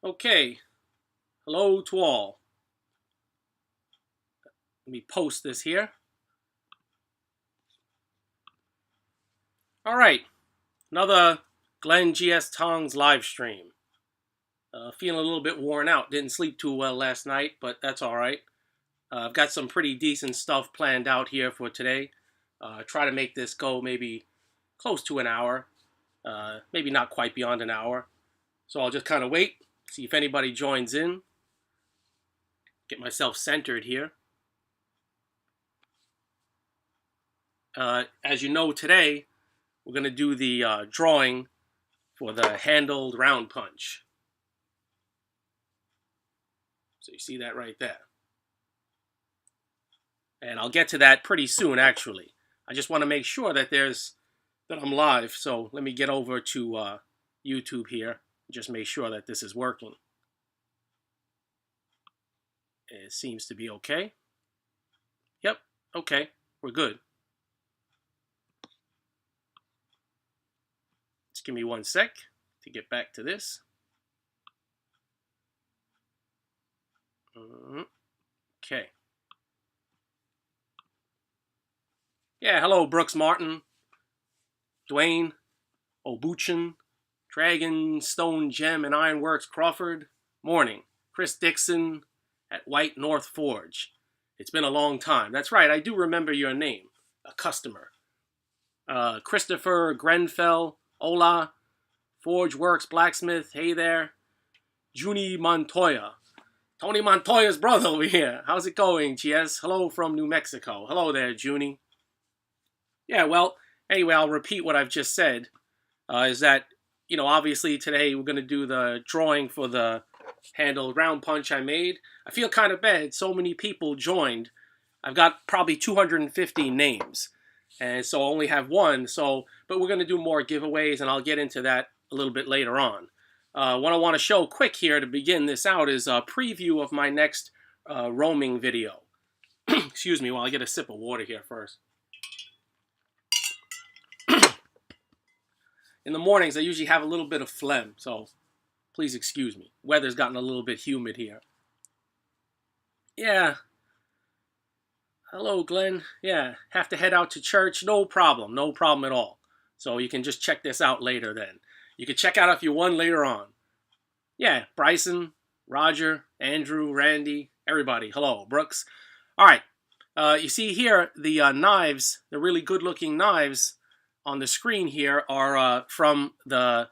Okay, hello to all. Let me post this here. All right, another Glen GS Tongs live stream. Feeling a little bit worn out. Didn't sleep too well last night, but that's all right. I've got some pretty decent stuff planned out here for today. Try to make this go maybe close to an hour, maybe not quite beyond an hour. So I'll just kind of wait, see if anybody joins in. Get myself centered here. As you know, today we're going to do the drawing for the handled round punch. So you see that right there. And I'll get to that pretty soon, actually. I just want to make sure that I'm live. So let me get over to YouTube here. Just make sure that this is working. It seems to be okay. Yep, okay, we're good. Just give me 1 sec to get back to this. Okay. Yeah, hello, Brooks Martin, Dwayne, Obuchin, Dragon, Stone Gem, and Ironworks Crawford. Morning. Chris Dixon at White North Forge. It's been a long time. That's right, I do remember your name. A customer. Christopher Grenfell, hola. Forge Works Blacksmith, hey there. Junie Montoya. Tony Montoya's brother over here. How's it going, GS? Hello from New Mexico. Hello there, Junie. Yeah, well, anyway, I'll repeat what I've just said. Is that, you know, obviously today we're going to do the drawing for the handled round punch I made. I feel kind of bad. So many people joined. I've got probably 250 names. And so I only have one. But we're going to do more giveaways, and I'll get into that a little bit later on. What I want to show quick here to begin this out is a preview of my next roaming video. Excuse me while I get a sip of water here first. In the mornings, I usually have a little bit of phlegm, so please excuse me. Weather's gotten a little bit humid here. Yeah. Hello, Glenn. Yeah, have to head out to church. No problem. No problem at all. So you can just check this out later then. You can check out if you won later on. Yeah, Bryson, Roger, Andrew, Randy, everybody. Hello, Brooks. All right. You see here the knives, the really good-looking knives on the screen here are from the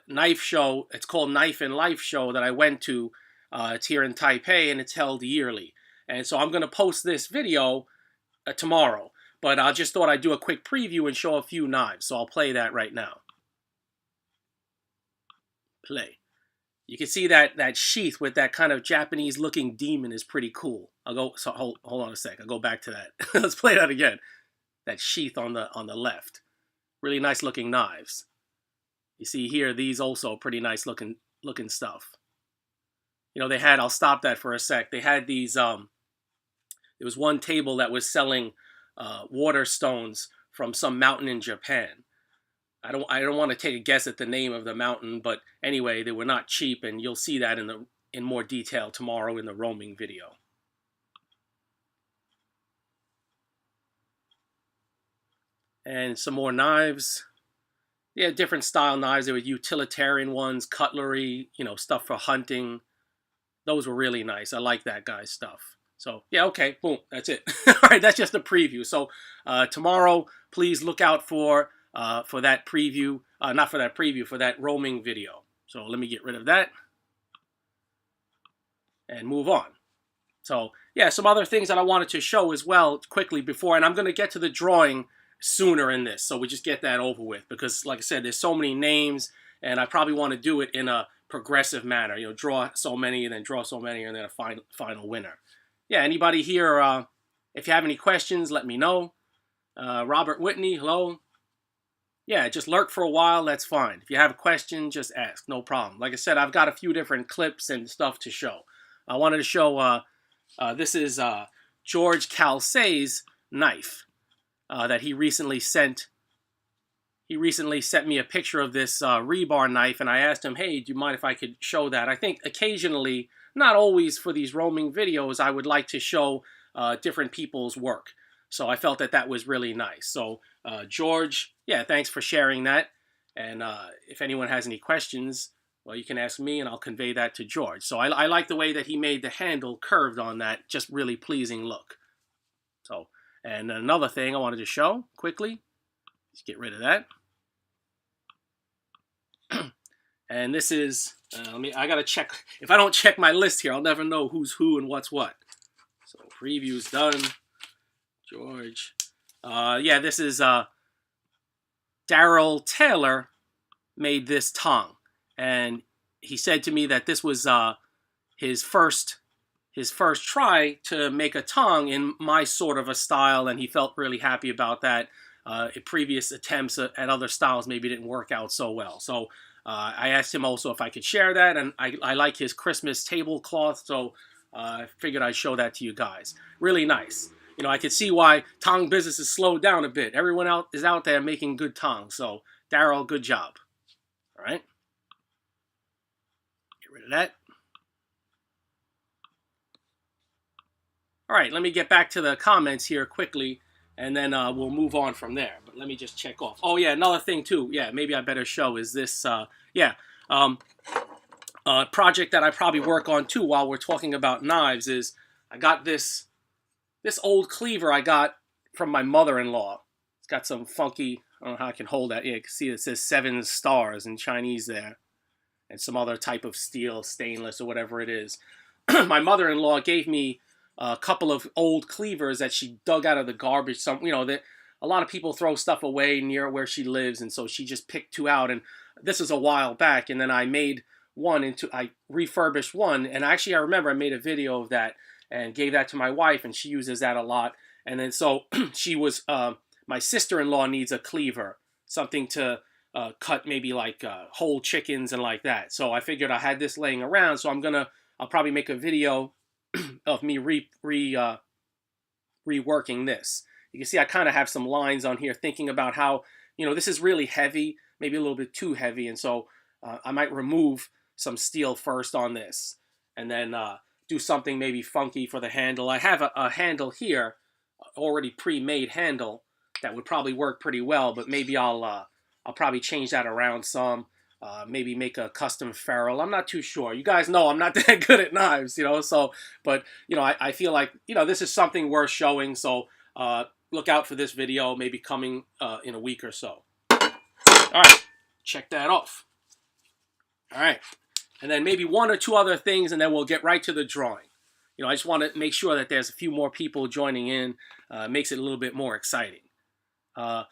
knife show. It's called Knife and Life show that I went to. It's here in Taipei, and it's held yearly. And so I'm going to post this video tomorrow. But I just thought I'd do a quick preview and show a few knives. So I'll play that right now. Play. You can see that sheath with that kind of Japanese-looking demon is pretty cool. So hold on a sec. I'll go back to that. Let's play that again. That sheath on the left. Really nice looking knives. You see here, these also pretty nice looking stuff. You know, they had, I'll stop that for a sec. They had these, there was one table that was selling water stones from some mountain in Japan. I don't want to take a guess at the name of the mountain, but anyway, they were not cheap, and you'll see that in more detail tomorrow in the roaming video. And some more knives. Yeah, different style knives. There were utilitarian ones, cutlery, you know, stuff for hunting. Those were really nice. I like that guy's stuff. So, yeah, okay, boom, that's it. All right, that's just a preview. So, tomorrow, please look out for that preview. Not for that preview, for that roaming video. So, let me get rid of that. And move on. So, yeah, some other things that I wanted to show as well quickly before. And I'm going to get to the drawing sooner in this, so we just get that over with, because like I said, there's so many names, and I probably want to do it in a progressive manner, you know, draw so many and then draw so many and then a final winner. Yeah, anybody here, if you have any questions, let me know. Robert Whitney, hello. Yeah, just lurk for a while, that's fine. If you have a question, just ask, no problem. Like I said, I've got a few different clips and stuff to show. I wanted to show, this is George Calcé's knife that he recently sent he recently sent me a picture of this rebar knife, and I asked him, hey, do you mind if I could show that? I think occasionally, not always for these roaming videos, I would like to show different people's work. So I felt that that was really nice. So George, yeah, thanks for sharing that. And if anyone has any questions, well, you can ask me and I'll convey that to George. So I like the way that he made the handle curved on that, just really pleasing look. So, and another thing I wanted to show quickly, let's get rid of that. And this is, I gotta check, if I don't check my list here, I'll never know who's who and what's what. So preview's done, George. Yeah, this is Daryl Taylor made this tong, and he said to me that this was his first try to make a tong in my sort of a style, and he felt really happy about that. Previous attempts at other styles maybe didn't work out so well. So I asked him also if I could share that, and I like his Christmas tablecloth, so I figured I'd show that to you guys. Really nice. You know, I could see why tong business has slowed down a bit. Everyone is out there making good tongs. So, Daryl, good job. All right. Get rid of that. All right, let me get back to the comments here quickly, and then we'll move on from there. But let me just check off. Oh, yeah, another thing, too. Yeah, maybe I better show is this, project that I probably work on, too, while we're talking about knives is I got this old cleaver I got from my mother-in-law. It's got some funky, I don't know how I can hold that. Yeah, you can see it says 7 stars in Chinese there. And some other type of steel, stainless, or whatever it is. My mother-in-law gave me a couple of old cleavers that she dug out of the garbage. Some, you know, that a lot of people throw stuff away near where she lives, and so she just picked 2 out. And this was a while back, and then I made I refurbished one, and actually I remember I made a video of that and gave that to my wife, and she uses that a lot. And then so she was, my sister-in-law needs a cleaver, something to cut maybe like whole chickens and like that. So I figured I had this laying around, so I'll probably make a video of me reworking this. You can see I kind of have some lines on here thinking about how, you know, this is really heavy, maybe a little bit too heavy, and so I might remove some steel first on this, and then do something maybe funky for the handle. I have a handle here, already pre-made handle, that would probably work pretty well, but maybe I'll probably change that around some. Maybe make a custom ferrule. I'm not too sure. You guys know I'm not that good at knives, you know, so, but, you know, I feel like, you know, this is something worth showing, so look out for this video, maybe coming in a week or so. All right, check that off. All right, and then maybe 1 or 2 other things, and then we'll get right to the drawing. You know, I just want to make sure that there's a few more people joining in. Makes it a little bit more exciting. Oh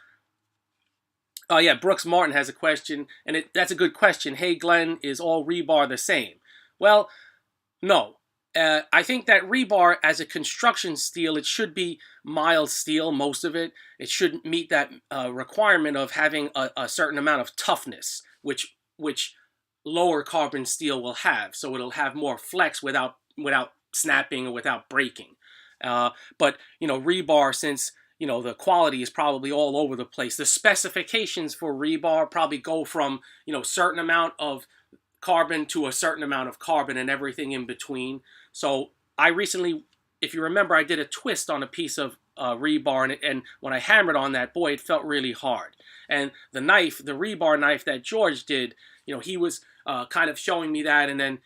yeah, Brooks Martin has a question, and that's a good question. Hey Glenn, is all rebar the same? Well, no. I think that rebar as a construction steel, it should be mild steel, most of it. It should meet that requirement of having a certain amount of toughness, which lower carbon steel will have. So it'll have more flex without snapping or without breaking. But, you know, rebar, since, you know, the quality is probably all over the place. The specifications for rebar probably go from, you know, certain amount of carbon to a certain amount of carbon and everything in between. So I recently, if you remember, I did a twist on a piece of rebar, and when I hammered on that, boy, it felt really hard. And the knife, the rebar knife that George did, you know, he was kind of showing me that, and then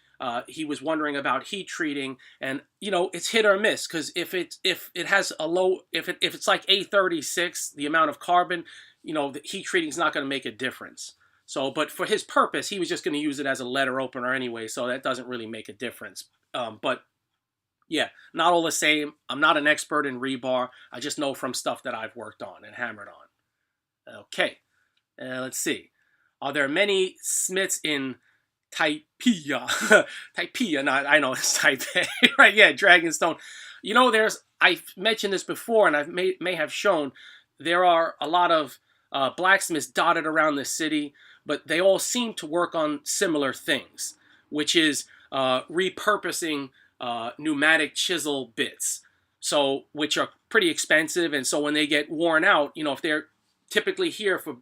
he was wondering about heat treating, and you know, it's hit or miss, because if it has a low, if it's like A36, the amount of carbon, you know, the heat treating is not going to make a difference. So, but for his purpose, he was just going to use it as a letter opener anyway, so that doesn't really make a difference. But yeah, not all the same. I'm not an expert in rebar. I just know from stuff that I've worked on and hammered on. Okay, let's see. Are there many smiths in Taipei? Taipei, not, I know it's Taipei, right? Yeah, Dragonstone. You know, I've mentioned this before, and I may have shown, there are a lot of blacksmiths dotted around the city, but they all seem to work on similar things, which is repurposing pneumatic chisel bits, so which are pretty expensive, and so when they get worn out, you know, if they're typically here for,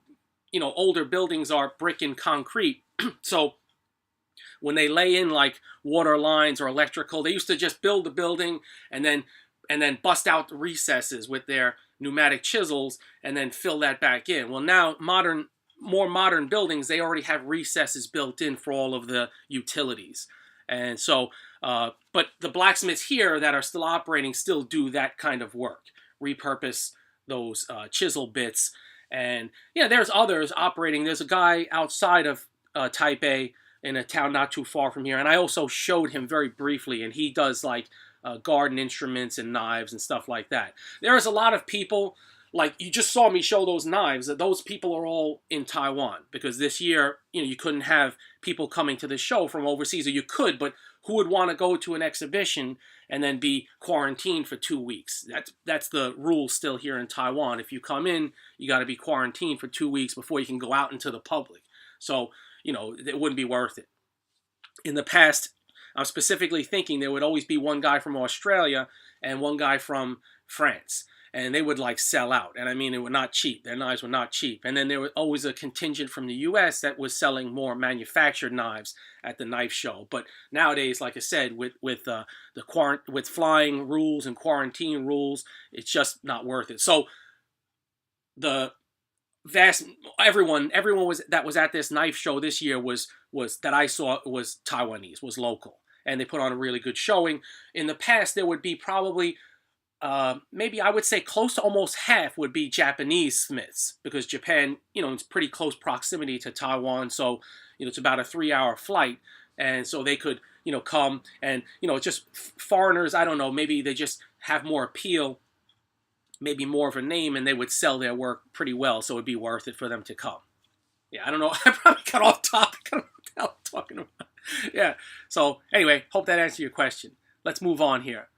you know, older buildings are brick and concrete. So when they lay in like water lines or electrical, they used to just build the building and then bust out the recesses with their pneumatic chisels and then fill that back in. Well, now more modern buildings, they already have recesses built in for all of the utilities. And so, but the blacksmiths here that are still operating still do that kind of work, repurpose those chisel bits. And yeah, there's others operating. There's a guy outside of Taipei in a town not too far from here, and I also showed him very briefly, and he does like garden instruments and knives and stuff like that. There's a lot of people, like you just saw me show those knives, that those people are all in Taiwan, because this year, you know, you couldn't have people coming to the show from overseas, or you could, but who would want to go to an exhibition and then be quarantined for 2 weeks? That's the rule still here in Taiwan. If you come in, you got to be quarantined for 2 weeks before you can go out into the public. So, you know, it wouldn't be worth it. In the past, I'm specifically thinking there would always be one guy from Australia and one guy from France. And they would like sell out. And I mean, they were not cheap. Their knives were not cheap. And then there was always a contingent from the US that was selling more manufactured knives at the knife show. But nowadays, like I said, with flying rules and quarantine rules, it's just not worth it. So the everyone that was at this knife show this year was that I saw was Taiwanese, was local. And they put on a really good showing. In the past, there would be probably maybe I would say close to almost half would be Japanese smiths, because Japan, you know, it's pretty close proximity to Taiwan. So, you know, it's about a 3-hour flight. And so they could, you know, come and, you know, just foreigners, I don't know, maybe they just have more appeal, maybe more of a name, and they would sell their work pretty well. So it'd be worth it for them to come. Yeah, I don't know. I probably got off topic. I don't know what the hell I'm talking about. Yeah. So anyway, hope that answered your question. Let's move on here.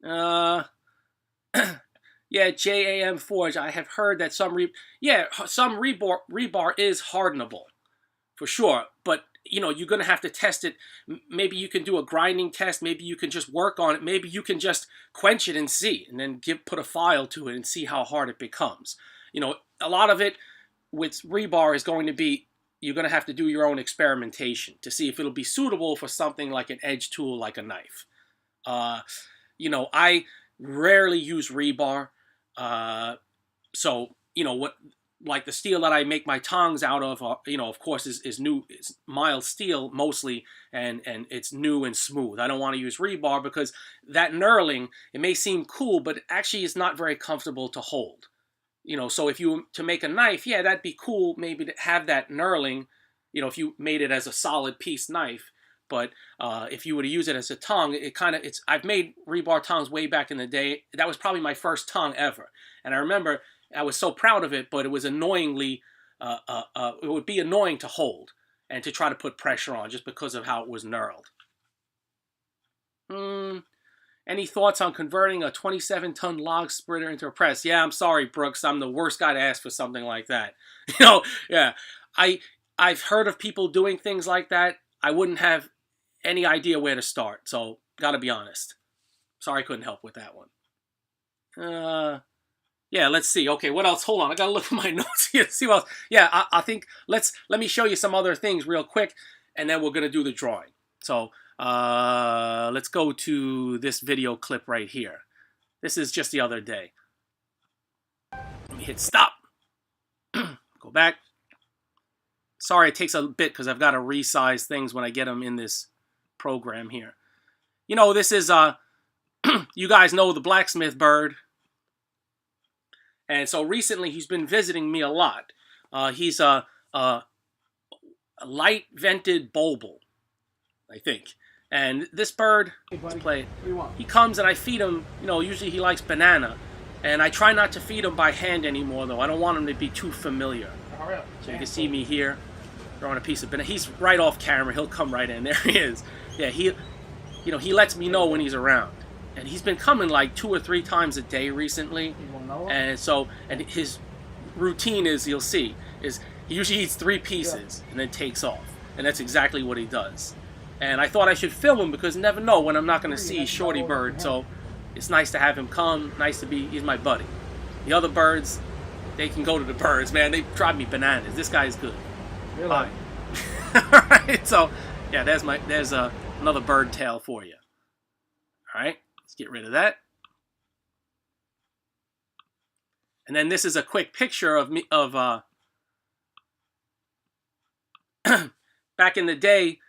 Yeah, JAM Forge. I have heard that some rebar is hardenable, for sure. But you know, you're gonna have to test it. Maybe you can do a grinding test. Maybe you can just work on it. Maybe you can just quench it and see, and then put a file to it and see how hard it becomes. You know, a lot of it with rebar is going to be, you're gonna have to do your own experimentation to see if it'll be suitable for something like an edge tool, like a knife. You know, I rarely use rebar. So, you know, like the steel that I make my tongs out of, you know, of course, is mild steel mostly, and it's new and smooth. I don't want to use rebar because that knurling, it may seem cool, but actually is not very comfortable to hold. You know, so if you to make a knife, yeah, that'd be cool maybe to have that knurling, you know, if you made it as a solid piece knife. But if you were to use it as a tongue, I've made rebar tongs way back in the day. That was probably my first tongue ever. And I remember I was so proud of it, but it was annoyingly, it would be annoying to hold and to try to put pressure on just because of how it was knurled. Any thoughts on converting a 27-ton log splitter into a press? Yeah, I'm sorry, Brooks. I'm the worst guy to ask for something like that. You know, yeah. I've heard of people doing things like that. I wouldn't have any idea where to start, so gotta be honest. Sorry I couldn't help with that one. Yeah, let's see. Okay, what else? Hold on, I gotta look at my notes here to see what else. Yeah, I think let me show you some other things real quick, and then we're gonna do the drawing. So let's go to this video clip right here. This is just the other day. Let me hit stop. Go back. Sorry, it takes a bit because I've got to resize things when I get them in this program here. You know, this is, you guys know the Blacksmith Bird. And so recently he's been visiting me a lot. He's a light-vented bulbul, I think. And this bird, let's play it. He comes and I feed him, you know, usually he likes banana. And I try not to feed him by hand anymore, though. I don't want him to be too familiar. So you can see me here throwing a piece of banana. He's right off camera. He'll come right in. There he is. Yeah, you know, he lets me know when he's around. And he's been coming like 2 or 3 times a day recently. And so, and his routine is, you'll see, is he usually eats 3 pieces and then takes off. And that's exactly what he does. And I thought I should film him because you never know when I'm not going to see Shorty Bird. So it's nice to have him come. Nice to be, he's my buddy. The other birds, they can go to the birds, man. They drive me bananas. This guy is good. Really? Bye. All right, so yeah, there's another bird tail for you. All right, let's get rid of that. And then this is a quick picture of me back in the day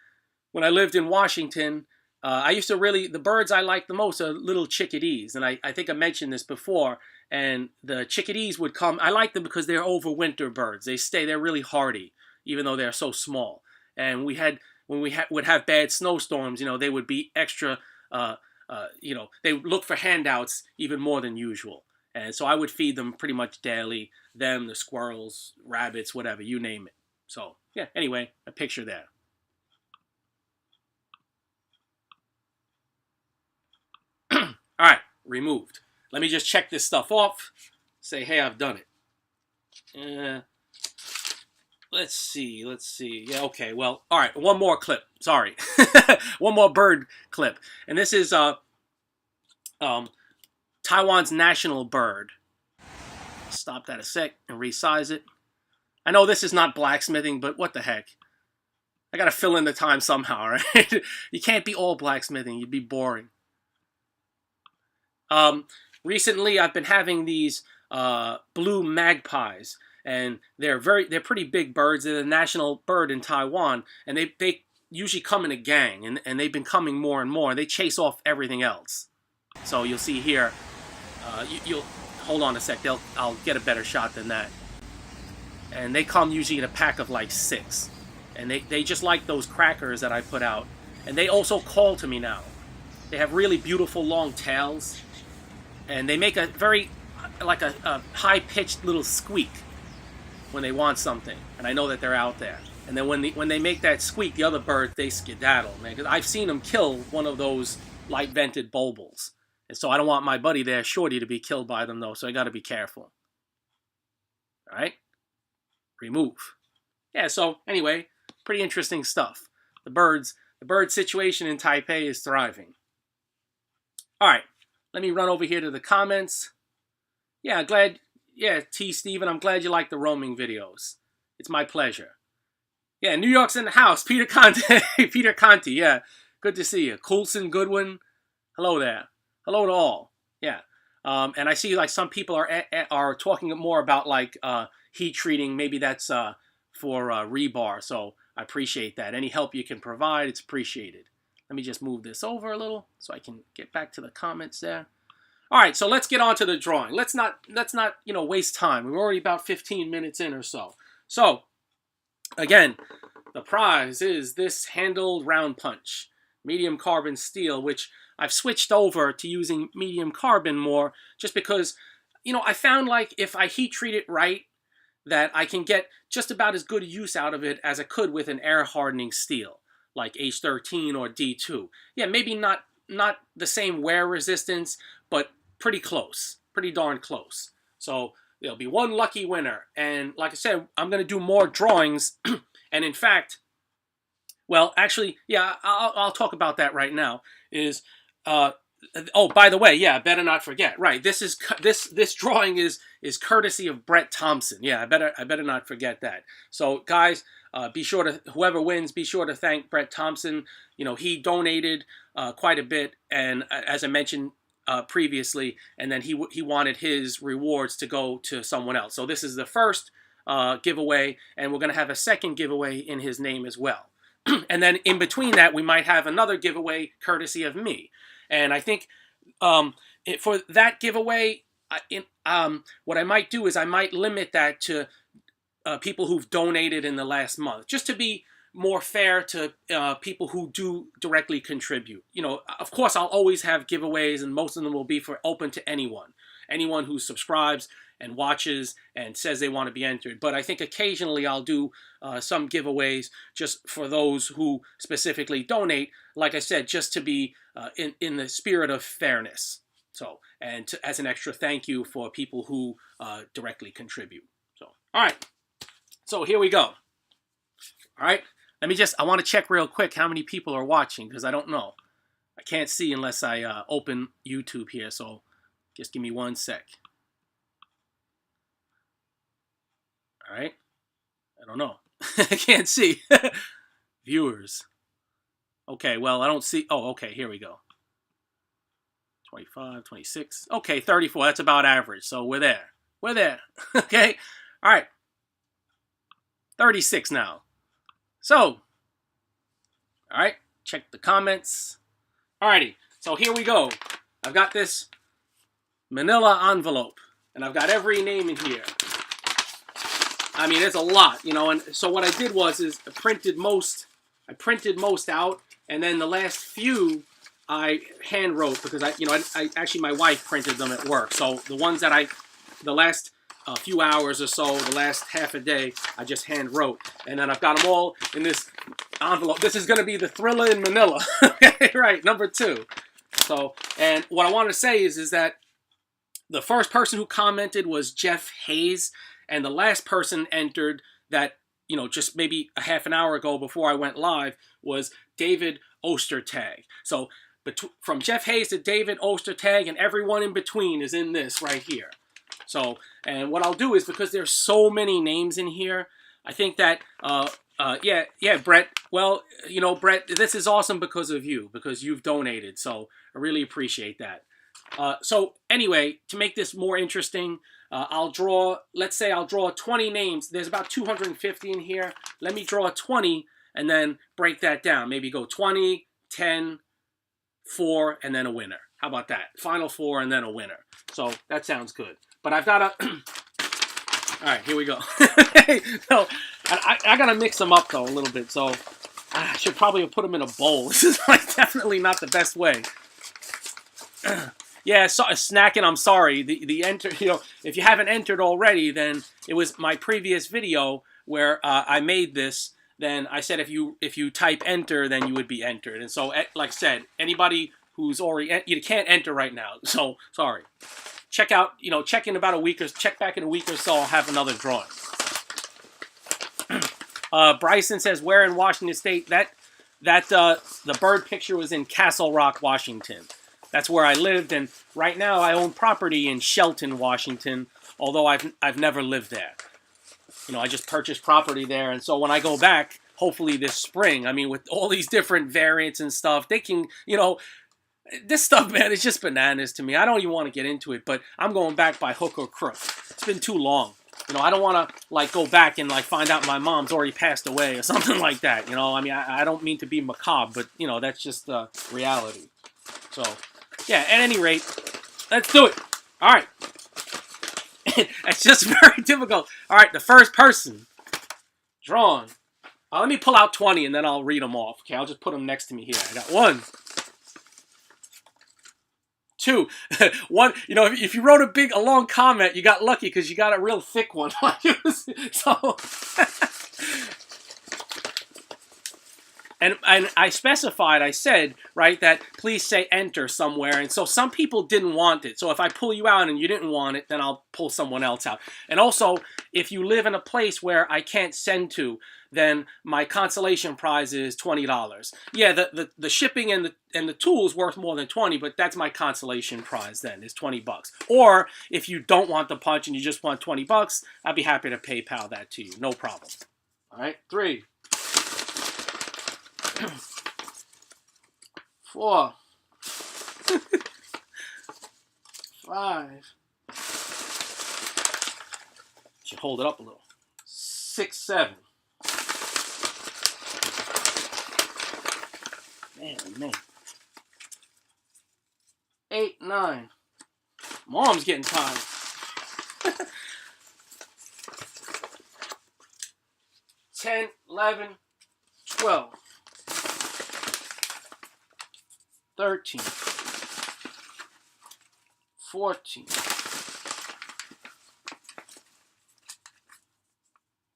when I lived in Washington. I used to the birds I like the most are little chickadees, and I think I mentioned this before. And the chickadees would come. I like them because they're overwinter birds. They're really hardy, even though they're so small. And when we would have bad snowstorms, they would be extra. They would look for handouts even more than usual. And so I would feed them pretty much daily. Them, the squirrels, rabbits, whatever, you name it. So yeah. Anyway, a picture there. All right, removed. Let me just check this stuff off. Say, hey, I've done it. Let's see. Yeah, okay, well, all right, one more clip. Sorry. One more bird clip. And this is Taiwan's national bird. Stop that a sec and resize it. I know this is not blacksmithing, but what the heck. I got to fill in the time somehow, right? You can't be all blacksmithing. You'd be boring. Recently, I've been having these blue magpies, and they're pretty big birds. They're the national bird in Taiwan, and they usually come in a gang, and they've been coming more and more. They chase off everything else. So you'll see here. You'll hold on a sec. I'll get a better shot than that. And they come usually in a pack of like 6, and they just like those crackers that I put out. And they also call to me now. They have really beautiful long tails. And they make a very, like a high-pitched little squeak when they want something. And I know that they're out there. And then when they make that squeak, the other birds, they skedaddle, man. Because I've seen them kill one of those light-vented bulbuls. And so I don't want my buddy there, Shorty, to be killed by them, though. So I got to be careful. All right? Remove. Yeah, so anyway, pretty interesting stuff. The bird situation in Taipei is thriving. All right. Let me run over here to the comments. Yeah, T. Steven, I'm glad you like the roaming videos. It's my pleasure. Yeah, New York's in the house. Peter Conti. Peter Conti, yeah. Good to see you. Coulson Goodwin. Hello there. Hello to all. Yeah. And I see like some people are talking more about like heat treating. Maybe that's for rebar. So I appreciate that. Any help you can provide, it's appreciated. Let me just move this over a little so I can get back to the comments there. All right, so let's get on to the drawing. Let's not waste time. We're already about 15 minutes in or so. So, again, the prize is this handled round punch, medium carbon steel, which I've switched over to using medium carbon more just because, I found like if I heat treat it right, that I can get just about as good use out of it as I could with an air hardening steel, like H13 or D2. Yeah, maybe not the same wear resistance, but pretty close, pretty darn close. So there'll be one lucky winner. And like I said, I'm going to do more drawings. And in fact, well, actually, yeah, I'll talk about that right now. Oh, by the way, yeah, I better not forget. Right, this drawing is courtesy of Brett Thompson. Yeah, I better not forget that. So guys, be sure to, whoever wins, be sure to thank Brett Thompson. He donated quite a bit, and as I mentioned previously, and then he wanted his rewards to go to someone else. So this is the first giveaway, and we're going to have a second giveaway in his name as well. And then in between that, we might have another giveaway courtesy of me. And I think for that giveaway, what I might do is I might limit that to people who've donated in the last month, just to be more fair to people who do directly contribute. Of course, I'll always have giveaways, and most of them will be open to anyone who subscribes and watches and says they want to be entered. But I think occasionally I'll do some giveaways just for those who specifically donate, like I said, just to be in the spirit of fairness. So, and as an extra thank you for people who directly contribute. So, all right. So here we go. All right. I want to check real quick how many people are watching, because I don't know. I can't see unless I open YouTube here. So just give me one sec. All right. I don't know. I can't see. Viewers. Okay, well, I don't see. Oh, okay, here we go. 25, 26. Okay, 34. That's about average. So we're there. We're there. Okay. All right. 36 now. So, all right. Check the comments. Alrighty. So here we go. I've got this manila envelope. And I've got every name in here. I mean, it's a lot, you know. And so what I did was I printed most out. And then the last few I hand wrote because I actually my wife printed them at work. So the ones that the last few hours or so, the last half a day, I just hand wrote. And then I've got them all in this envelope. This is going to be the Thriller in Manila. Right, number 2. So, and what I want to say is that the first person who commented was Jeff Hayes. And the last person entered that, you know, just maybe a half an hour ago before I went live was David Ostertag. So from Jeff Hayes to David Ostertag and everyone in between is in this right here. So, and what I'll do is, because there's so many names in here, I think that, yeah, Brett, well, you know, Brett, this is awesome because of you, because you've donated. So I really appreciate that. So anyway, to make this more interesting, let's say I'll draw 20 names. There's about 250 in here. Let me draw 20 and then break that down. Maybe go 20, 10, 4, and then a winner. How about that? Final 4 and then a winner. So that sounds good. But I've got to... All right, here we go. So I got to mix them up, though, a little bit. So I should probably put them in a bowl. This is like definitely not the best way. Yeah, so snacking, I'm sorry. The enter, you know, if you haven't entered already, then it was my previous video where I made this. Then I said if you type enter, then you would be entered. And so, like I said, anybody who's already, you can't enter right now. So sorry. Check out, you know, check back in a week or so. I'll have another drawing. Bryson says, where in Washington State? The bird picture was in Castle Rock, Washington. That's where I lived, and right now I own property in Shelton, Washington, although I've never lived there. You know, I just purchased property there, and so when I go back, hopefully this spring, I mean, with all these different variants and stuff, they can, you know, this stuff, man, it's just bananas to me. I don't even want to get into it, but I'm going back by hook or crook. It's been too long. You know, I don't want to, like, go back and, like, find out my mom's already passed away or something like that, you know. I mean, I don't mean to be macabre, but, you know, that's just reality. So... yeah, at any rate, let's do it. All right. It's just very difficult. All right, the first person drawn. Let me pull out 20 and then I'll read them off. Okay, I'll just put them next to me here. I got 1, 2, 1. You know, if you wrote a long comment, you got lucky because you got a real thick one. So... And I specified, I said, right, that please say enter somewhere. And so some people didn't want it. So if I pull you out and you didn't want it, then I'll pull someone else out. And also, if you live in a place where I can't send to, then my consolation prize is $20. Yeah, the shipping and the tools worth more than 20, but that's my consolation prize then, is $20. Or if you don't want the punch and you just want $20, I'd be happy to PayPal that to you. No problem. All right, 3. 4, 5. Should hold it up a little. 6, 7. Man. 8, 9. Mom's getting tired. 10, 11, 12. 13, 14,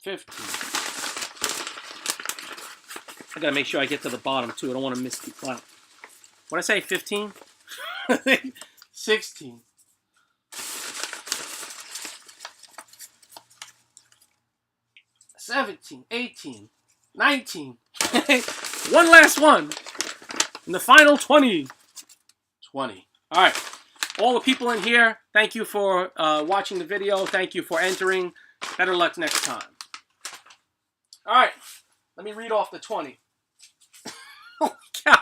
15. I gotta make sure I get to the bottom too. I don't want to miss people out. What did I say, 15? 16. 17, 18, 19. One last one. And the final 20. 20. All right. All the people in here, thank you for watching the video. Thank you for entering. Better luck next time. All right, let me read off the 20. Oh, God.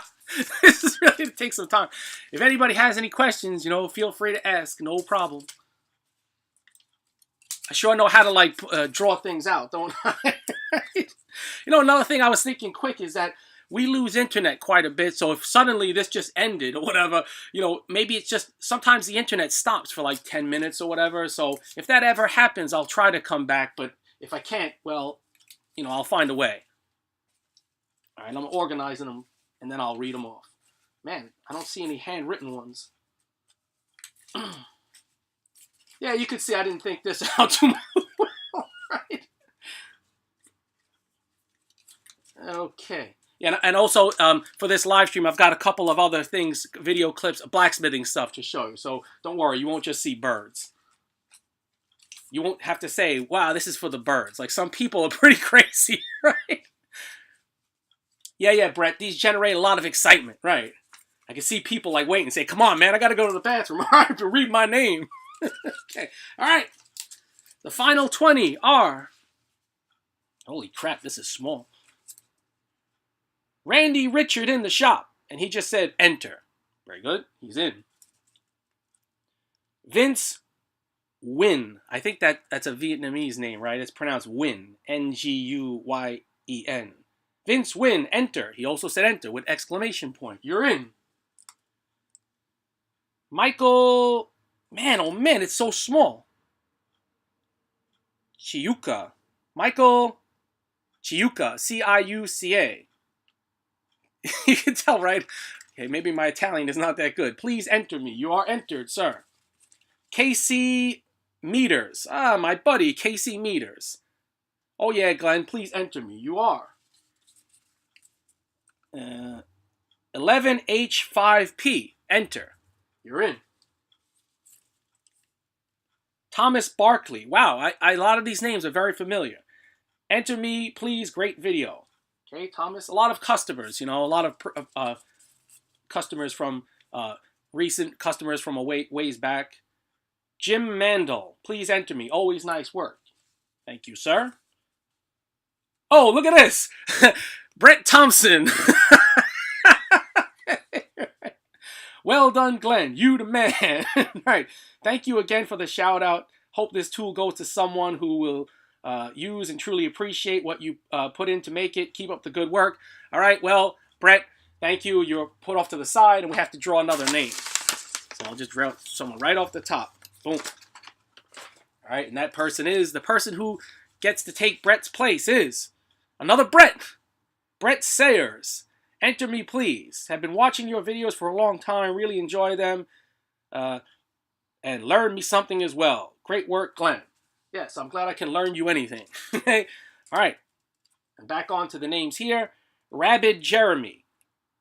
This is really going to take some time. If anybody has any questions, feel free to ask. No problem. I sure know how to, like, draw things out, don't I? Another thing I was thinking quick is that we lose internet quite a bit. So if suddenly this just ended or whatever, maybe it's just sometimes the internet stops for like 10 minutes or whatever. So if that ever happens, I'll try to come back. But if I can't, well, I'll find a way. All right, I'm organizing them and then I'll read them off. Man, I don't see any handwritten ones. Yeah, you can see I didn't think this out too well, right? Okay. Yeah, and also for this live stream, I've got a couple of other things, video clips, blacksmithing stuff to show you. So don't worry, you won't just see birds. You won't have to say, wow, this is for the birds. Like, some people are pretty crazy, right? Yeah, Brett, these generate a lot of excitement, right? I can see people like wait and say, come on, man, I got to go to the bathroom. I have to read my name. Okay, all right. The final 20 are, holy crap, this is small. Randy Richard in the shop, and he just said enter. Very good, he's in. Vince Nguyen, I think that's a Vietnamese name, right? It's pronounced Nguyen, Nguyen. Vince Nguyen, enter. He also said enter with exclamation point. You're in. Michael, man, oh man, it's so small. Chiuca. Michael Chiuca, C-I-U-C-A. You can tell, right? Okay, maybe my Italian is not that good. Please enter me. You are entered, sir. Casey Meters. Ah, my buddy, Casey Meters. Oh yeah, Glenn, please enter me. You are. 11H5P. Enter. You're in. Thomas Barkley. Wow, a lot of these names are very familiar. Enter me, please. Great video. Okay, Thomas. A lot of customers, a lot of customers from recent customers from a ways back. Jim Mandel. Please enter me. Always nice work. Thank you, sir. Oh, look at this. Brett Thompson. Well done, Glenn. You the man. Right. Thank you again for the shout out. Hope this tool goes to someone who will use and truly appreciate what you put in to make it. Keep up the good work. All right. Well, Brett, thank you. You're put off to the side, and we have to draw another name. So I'll just draw someone right off the top. Boom. All right. And that person is the person who gets to take Brett's place is another Brett. Brett Sayers. Enter me, please. Have been watching your videos for a long time. Really enjoy them. And learn me something as well. Great work, Glenn. Yes, I'm glad I can learn you anything. All right. And back on to the names here. Rabid Jeremy.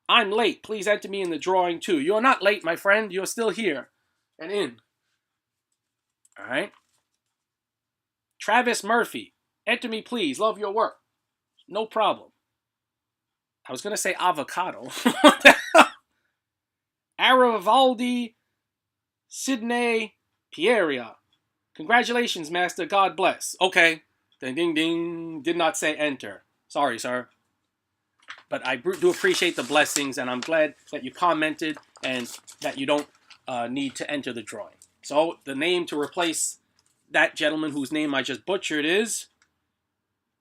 I'm late. Please enter me in the drawing too. You're not late, my friend. You're still here and in. All right. Travis Murphy. Enter me, please. Love your work. No problem. I was going to say avocado. What the hell? Aravaldi Sidney Pieria. Congratulations, master. God bless. Okay. Ding, ding, ding. Did not say enter. Sorry, sir. But I do appreciate the blessings, and I'm glad that you commented and that you don't need to enter the drawing. So the name to replace that gentleman whose name I just butchered is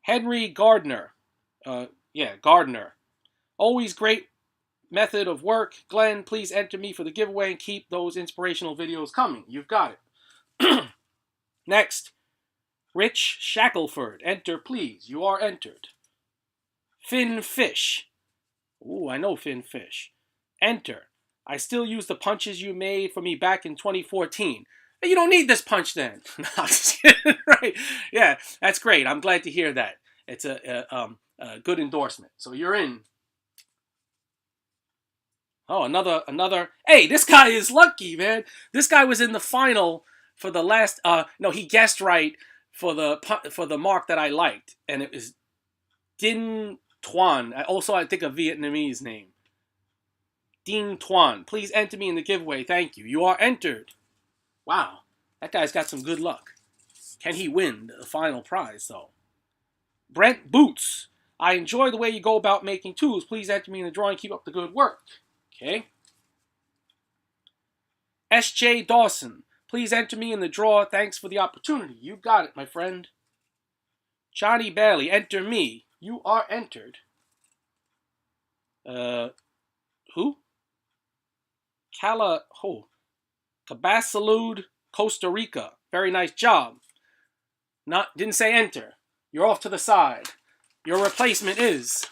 Henry Gardner. Gardner. Always great method of work. Glenn, please enter me for the giveaway and keep those inspirational videos coming. You've got it. Next, Rich Shackelford. Enter, please. You are entered. Finn Fish. Ooh, I know Finn Fish. Enter. I still use the punches you made for me back in 2014. You don't need this punch then. No, I'm just kidding. Right. Yeah, that's great. I'm glad to hear that. It's a good endorsement. So you're in. Oh, another. Hey, this guy is lucky, man. This guy was in the final for the last. No, he guessed right for the mark that I liked, and it was Din Tuan. Also, I think a Vietnamese name. Din Tuan. Please enter me in the giveaway. Thank you. You are entered. Wow, that guy's got some good luck. Can he win the final prize, though? Brent Boots. I enjoy the way you go about making tools. Please enter me in the drawing. Keep up the good work. Okay. S.J. Dawson. Please enter me in the draw. Thanks for the opportunity. You got it, my friend. Johnny Bailey. Enter me. You are entered. Who? Cabasalud, Costa Rica. Very nice job. Didn't say enter. You're off to the side. Your replacement is.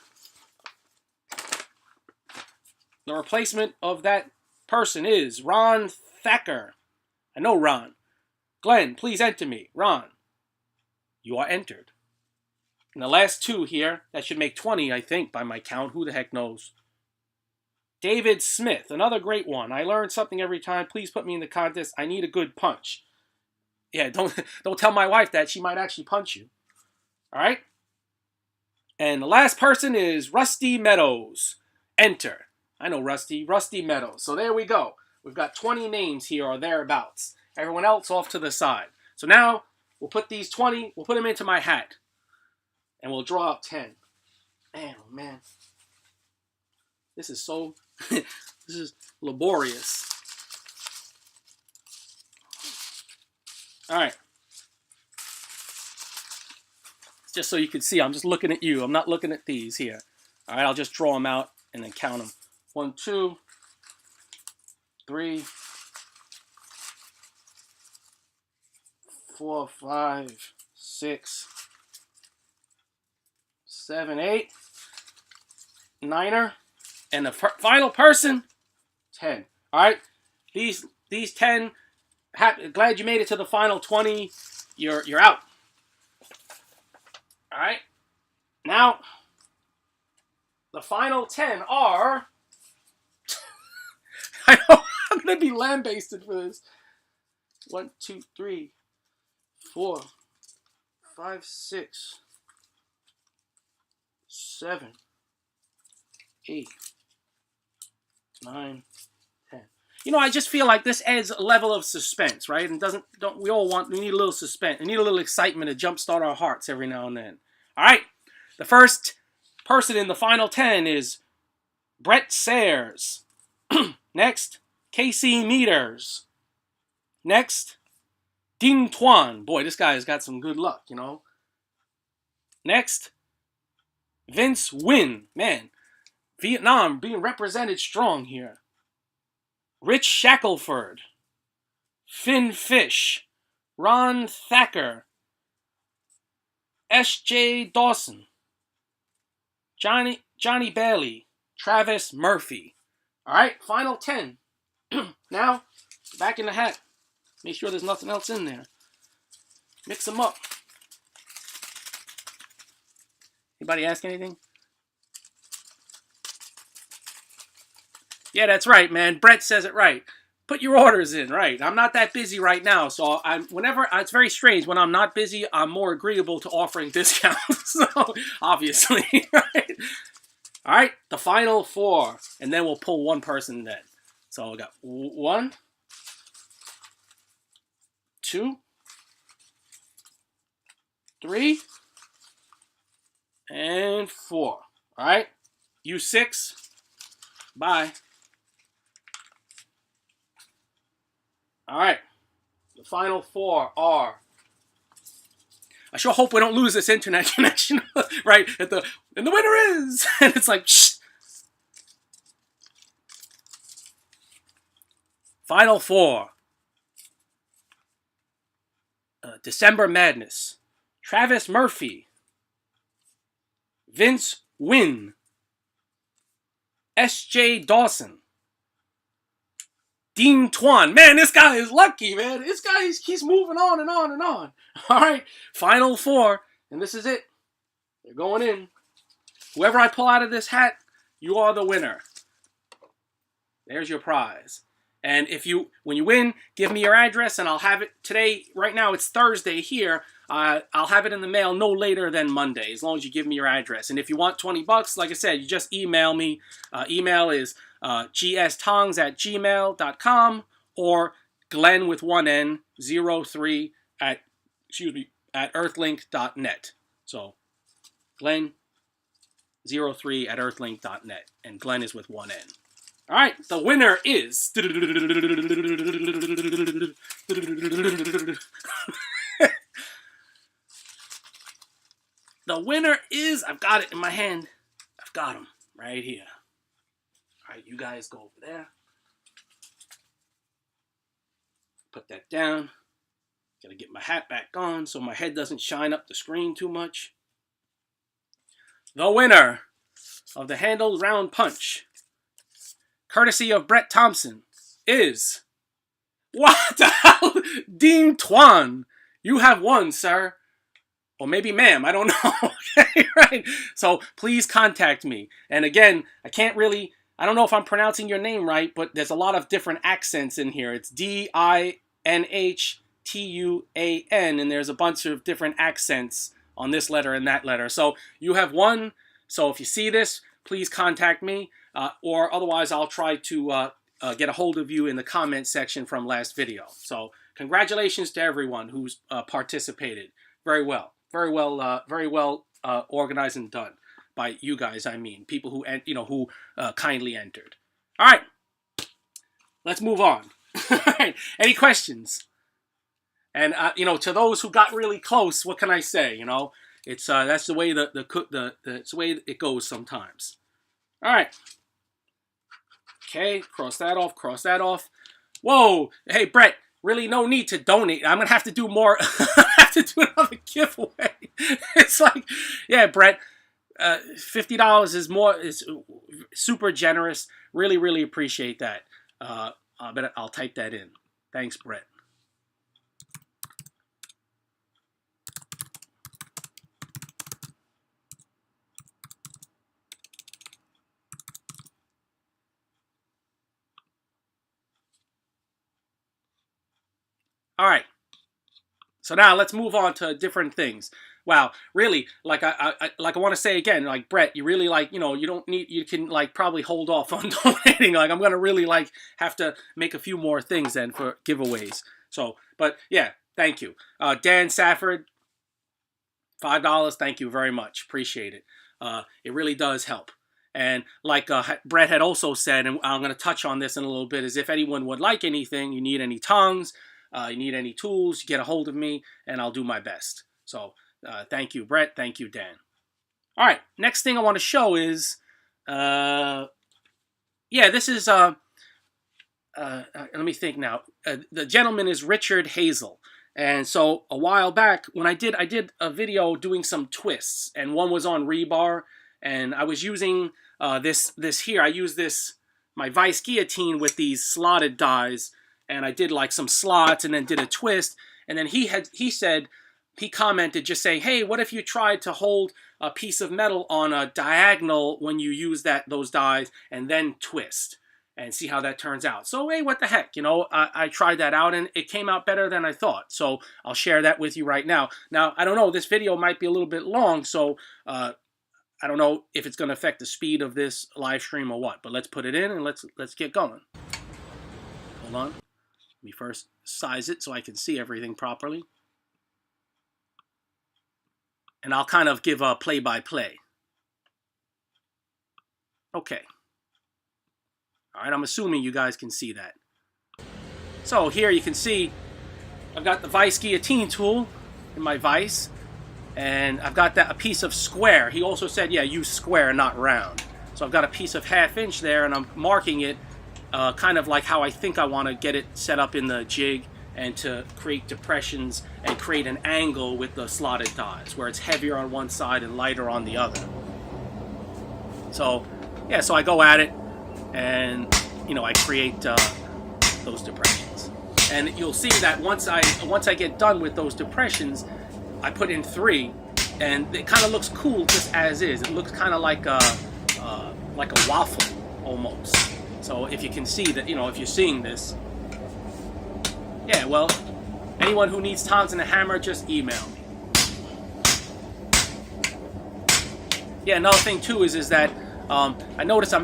The replacement of that person is Ron Thacker. I know Ron. Glenn, please enter me. Ron, you are entered. And the last two here, that should make 20, I think, by my count. Who the heck knows? David Smith, another great one. I learn something every time. Please put me in the contest. I need a good punch. Yeah, don't tell my wife that. She might actually punch you. All right? And the last person is Rusty Meadows. Enter. I know Rusty. Rusty Meadows. So there we go. We've got 20 names here or thereabouts. Everyone else off to the side. So now we'll put these 20, we'll put them into my hat. And we'll draw up 10. Man, oh man. This is so, this is laborious. All right. Just so you can see, I'm just looking at you. I'm not looking at these here. All right, I'll just draw them out and then count them. 1, 2, 3, 4, 5, 6, 7, 8, 9er, and the final person, 10. All right, these 10. Glad you made it to the final 20. You're out. All right. Now, the final 10 are. I know I'm gonna be lambasted for this. 1, 2, 3, 4, 5, 6, 7, 8, 9, 10. You know, I just feel like this adds a level of suspense, right? And we need a little suspense. We need a little excitement to jumpstart our hearts every now and then. All right. The first person in the final 10 is Brett Sayers. Next, Casey Meters. Next, Ding Tuan. Boy, this guy has got some good luck, you know. Next, Vince Win. Man, Vietnam being represented strong here. Rich Shackelford. Finn Fish. Ron Thacker. S.J. Dawson. Johnny Bailey. Travis Murphy. All right, final 10. Now, back in the hat. Make sure there's nothing else in there. Mix them up. Anybody ask anything? Yeah, that's right, man. Brett says it right. Put your orders in, right? I'm not that busy right now, so it's very strange. When I'm not busy, I'm more agreeable to offering discounts. So, obviously, right? All right, the final 4, and then we'll pull one person then. So we got 1, 2, 3, and 4. All right, you 6. Bye. All right, the final 4 are. I sure hope we don't lose this internet connection, right? And the winner is, and it's like, shh. Final 4. December Madness. Travis Murphy. Vince Win. S.J. Dawson. Dean Tuan. Man, this guy is lucky, man. This guy keeps moving on and on and on. All right, final 4, and this is it. They're going in. Whoever I pull out of this hat, you are the winner. There's your prize. And when you win, give me your address, and I'll have it today. Right now, it's Thursday here. I'll have it in the mail no later than Monday, as long as you give me your address. And if you want $20, like I said, you just email me. Email is gstongs@gmail.com or Glen with 1 N 03 excuse me, at earthlink.net. So Glen 03 at earthlink.net, and Glen is with one N. All right, the winner is the winner is, I've got it in my hand. I've got him right here. All right, you guys go over there. Put that down. Gotta get my hat back on so my head doesn't shine up the screen too much. The winner of the handled round punch, courtesy of Brett Thompson, is... What the hell? Dean Twan. You have won, sir. Or maybe ma'am, I don't know. Okay, right? So please contact me. And again, I don't know if I'm pronouncing your name right, but there's a lot of different accents in here. It's DINHTUAN, and there's a bunch of different accents on this letter and that letter. So you have won. So if you see this, please contact me, or otherwise I'll try to get a hold of you in the comment section from last video. So congratulations to everyone who's participated. Very well. Very well organized and done by you guys. I mean, people who kindly entered. All right, let's move on. All right, any questions? And to those who got really close, what can I say? It's that's the way that's the way it goes sometimes. All right. Okay, cross that off. Cross that off. Whoa, hey Brett. Really, no need to donate. I'm gonna have to do more. I have to do another giveaway. It's like, yeah, Brett, $50 is super generous. Really, really appreciate that. But I'll type that in. Thanks, Brett. All right, so now let's move on to different things. Wow, really, like I want to say again, like Brett, you really you can probably hold off on donating. Like I'm gonna really have to make a few more things then for giveaways. So, but yeah, thank you, Dan Safford, $5. Thank you very much, appreciate it. It really does help. And like Brett had also said, and I'm gonna touch on this in a little bit, is if anyone would like anything, you need any tongs. You need any tools, get a hold of me, and I'll do my best. So, thank you, Brett. Thank you, Dan. All right, next thing I want to show is, this is, let me think now. The gentleman is Richard Hazel. And so, a while back, when I did a video doing some twists, and one was on rebar, and I was using this here. I used my vice guillotine with these slotted dies, and I did some slots and then did a twist. And then he commented just saying, hey, what if you tried to hold a piece of metal on a diagonal when you use those dies and then twist and see how that turns out. So, hey, what the heck, I tried that out and it came out better than I thought. So I'll share that with you right now. Now, I don't know, this video might be a little bit long, so I don't know if it's going to affect the speed of this live stream or what, but let's put it in and let's get going. Hold on. Let me first size it so I can see everything properly. And I'll kind of give a play-by-play. Okay. All right, I'm assuming you guys can see that. So here you can see I've got the vice guillotine tool in my vise. And I've got a piece of square. He also said, yeah, use square, not round. So I've got a piece of 1/2 inch there, and I'm marking it kind of like how I think I want to get it set up in the jig, and to create depressions and create an angle with the slotted dies where it's heavier on one side and lighter on the other. So yeah, so I go at it and I create those depressions, and you'll see that once I get done with those depressions, I put in 3, and it kind of looks cool just as is. It looks kind of like a waffle almost. So if you can see that, if you're seeing this, yeah, well, anyone who needs tongs and a hammer, just email me. Yeah, another thing too is that I noticed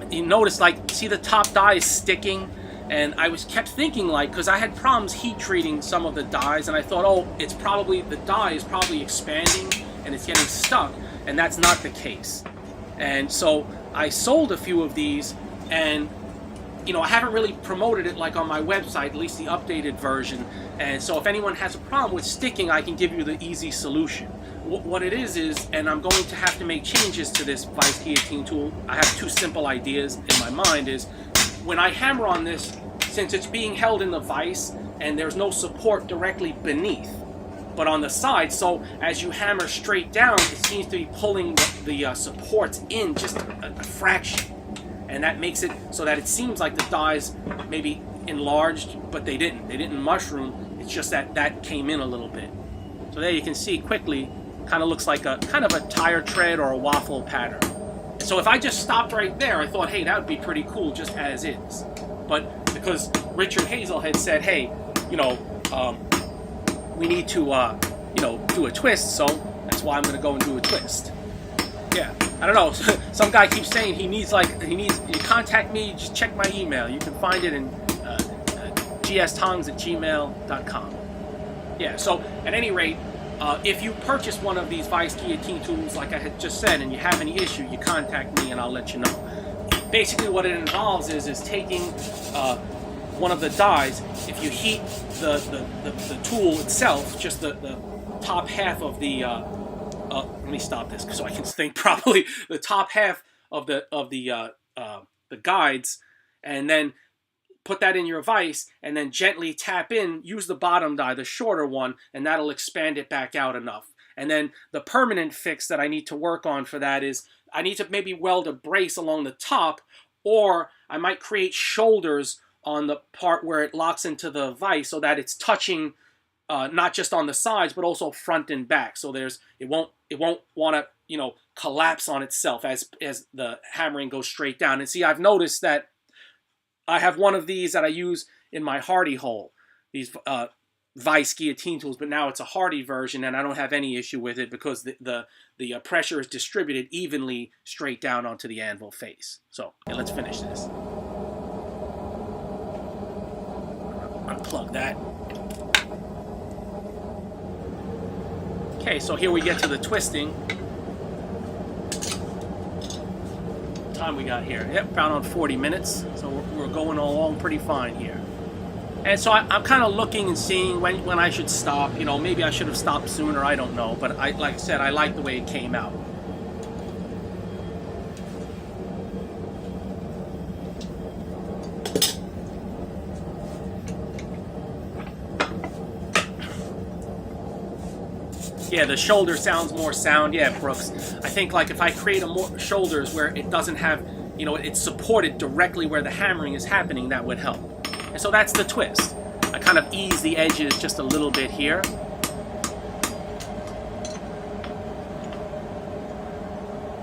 see the top die is sticking, And I kept thinking, like, because I had problems heat treating some of the dies, and I thought, oh, it's probably, the die is probably expanding and it's getting stuck, and that's not the case. And so I sold a few of these, and you know, I haven't really promoted it like on my website, at least the updated version. And so if anyone has a problem with sticking, I can give you the easy solution. What it is, and I'm going to have to make changes to this vice guillotine tool. I have two simple ideas in my mind. Is when I hammer on this, since it's being held in the vise and there's no support directly beneath, but on the side, so as you hammer straight down, it seems to be pulling the supports in just a fraction. And that makes it so that it seems like the dies maybe enlarged, but they didn't. They didn't mushroom. It's just that that came in a little bit. So there you can see quickly, kind of looks like a kind of a tire tread or a waffle pattern. So if I just stopped right there, I thought, hey, that would be pretty cool just as is. But because Richard Hazel had said, hey, you know, we need to, you know, do a twist, so that's why I'm going to go and do a twist. Yeah, I don't know. Some guy keeps saying he needs, you contact me, just check my email. You can find it in gstongs@gmail.com. Yeah, so at any rate, if you purchase one of these vice guillotine tools, like I had just said, and you have any issue, you contact me and I'll let you know. Basically what it involves is taking one of the dies. If you heat the tool itself, just the top half of the let me stop this so I can think properly. The top half of the guides, and then put that in your vise, and then gently tap in. Use the bottom die, the shorter one, and that'll expand it back out enough. And then the permanent fix that I need to work on for that is I need to maybe weld a brace along the top, or I might create shoulders on the part where it locks into the vise so that it's touching not just on the sides but also front and back. So it won't want to, you know, collapse on itself as the hammering goes straight down. And see, I've noticed that I have one of these that I use in my Hardy hole, these vice guillotine tools, but now it's a Hardy version, and I don't have any issue with it because the pressure is distributed evenly straight down onto the anvil face. So yeah, let's finish this. Unplug that. Okay, so here we get to the twisting. What time we got here? Yep, about on 40 minutes. So we're going along pretty fine here. And so I'm kind of looking and seeing when I should stop. You know, maybe I should have stopped sooner. I don't know. But like I said, I like the way it came out. Yeah, the shoulder sounds more sound. Yeah, Brooks. I think like if I create more shoulders where it doesn't have, you know, it's supported directly where the hammering is happening, that would help. And so that's the twist. I kind of ease the edges just a little bit here.